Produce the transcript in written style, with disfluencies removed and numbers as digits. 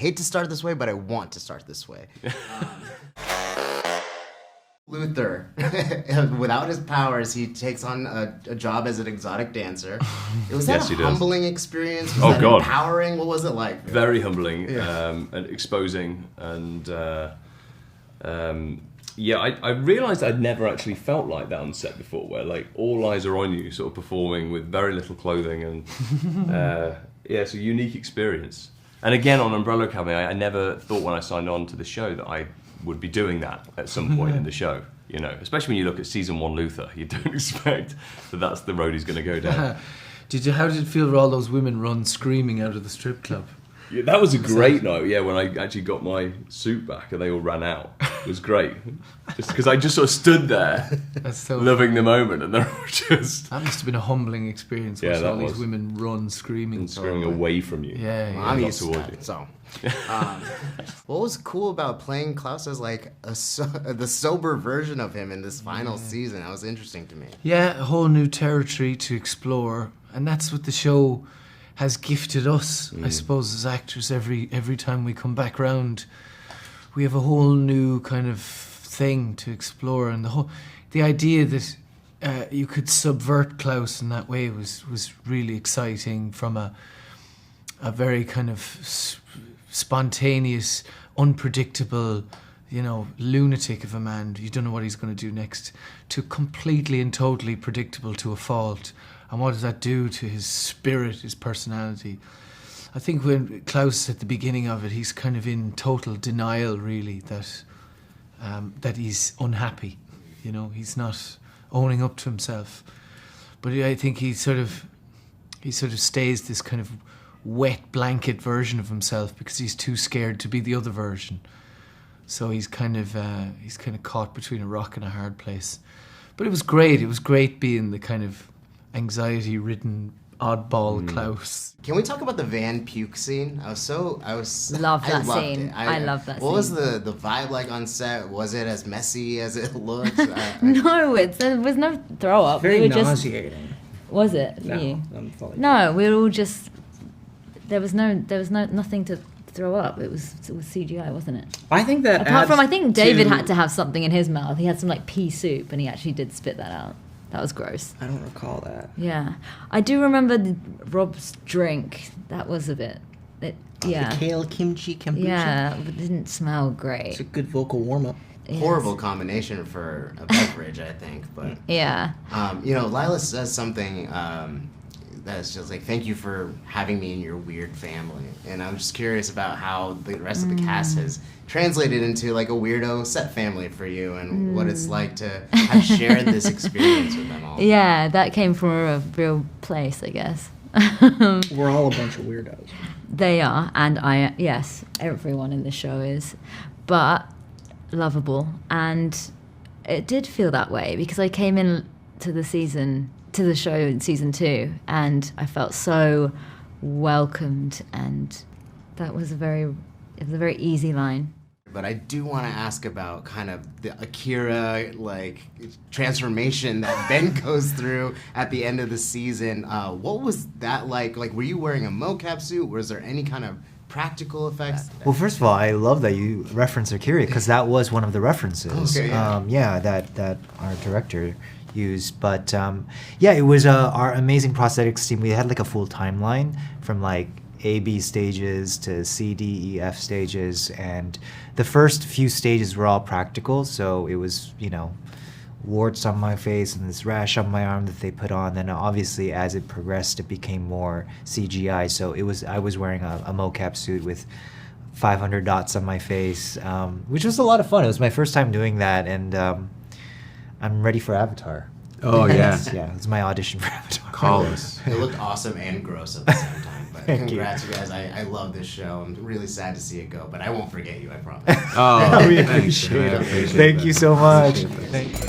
hate to start this way, but I want to start this way. Luther, without his powers, he takes on a job as an exotic dancer. Was that a humbling experience? Was that empowering? What was it like? Very humbling, and exposing, and I realised I'd never actually felt like that on set before, where like all eyes are on you, sort of performing with very little clothing, and it's a unique experience. And again, on Umbrella Academy, I never thought when I signed on to the show that I would be doing that at some point in the show, you know, especially when you look at season 1 Luther, you don't expect that that's the road he's going to go down. How did it feel for all those women run screaming out of the strip club? Yeah, that was a great night, when I actually got my suit back and they all ran out. It was great. Just because I just sort of stood there, loving the moment, and they're all just... That must have been a humbling experience, watching all these women run screaming. And screaming away from you. Well, I'm used to that, so... what was cool about playing Klaus as like the sober version of him in this final season? That was interesting to me. Yeah, a whole new territory to explore, and that's what the show has gifted us, I suppose, as actors. Every time we come back round, we have a whole new kind of thing to explore, and the idea that you could subvert Klaus in that way was really exciting, from a very kind of spontaneous, unpredictable, lunatic of a man. You don't know what he's going to do next, to completely and totally predictable to a fault. And what does that do to his spirit, his personality? I think when Klaus, at the beginning of it, he's kind of in total denial, really, that he's unhappy. He's not owning up to himself. But I think he sort of stays this kind of wet blanket version of himself because he's too scared to be the other version. So he's kind of caught between a rock and a hard place. But it was great. It was great being the kind of anxiety-ridden oddball Klaus. Can we talk about the van puke scene? I love that scene. I love that scene. What was the vibe like on set? Was it as messy as it looked? No, there was no throw up. Very nauseating. Was it? No, no, we were all just. There was nothing to throw up. It was CGI, wasn't it? I think that apart from, I think David had to have something in his mouth. He had some like pea soup, and he actually did spit that out. That was gross. I don't recall that. Yeah, I do remember Rob's drink. That was a bit. The kale kimchi kombucha. Yeah, it didn't smell great. It's a good vocal warm up. Yes. Horrible combination for a beverage, I think. But yeah, Lila says something that's just like, thank you for having me in your weird family, and I'm just curious about how the rest of the cast has translated into like a weirdo set family for you, and what it's like to have shared this experience with them all. Yeah, that came from a real place, I guess. We're all a bunch of weirdos. They are, and yes, everyone in the show is, but lovable. And it did feel that way because I came in to the show in season 2, and I felt so welcomed, and that was a very easy line. But I do want to ask about kind of the Kiyra transformation that Ben goes through at the end of the season. What was that like? Like, were you wearing a mocap suit? Was there any kind of practical effects? Well, first of all, I love that you referenced Kiyra because that was one of the references. Okay, yeah. That our director used. But it was our amazing prosthetics team. We had like a full timeline from like A, B stages to C, D, E, F stages, and the first few stages were all practical. So it was, warts on my face and this rash on my arm that they put on. Then obviously as it progressed, it became more CGI. So I was wearing a mocap suit with 500 dots on my face, which was a lot of fun. It was my first time doing that, and I'm ready for Avatar. Oh, yeah. Yeah, it's my audition for Avatar. Call us. It looked awesome and gross at the same time. But congrats, you guys. I love this show. I'm really sad to see it go, but I won't forget you, I promise. We appreciate it. Thank you so much. Thank you.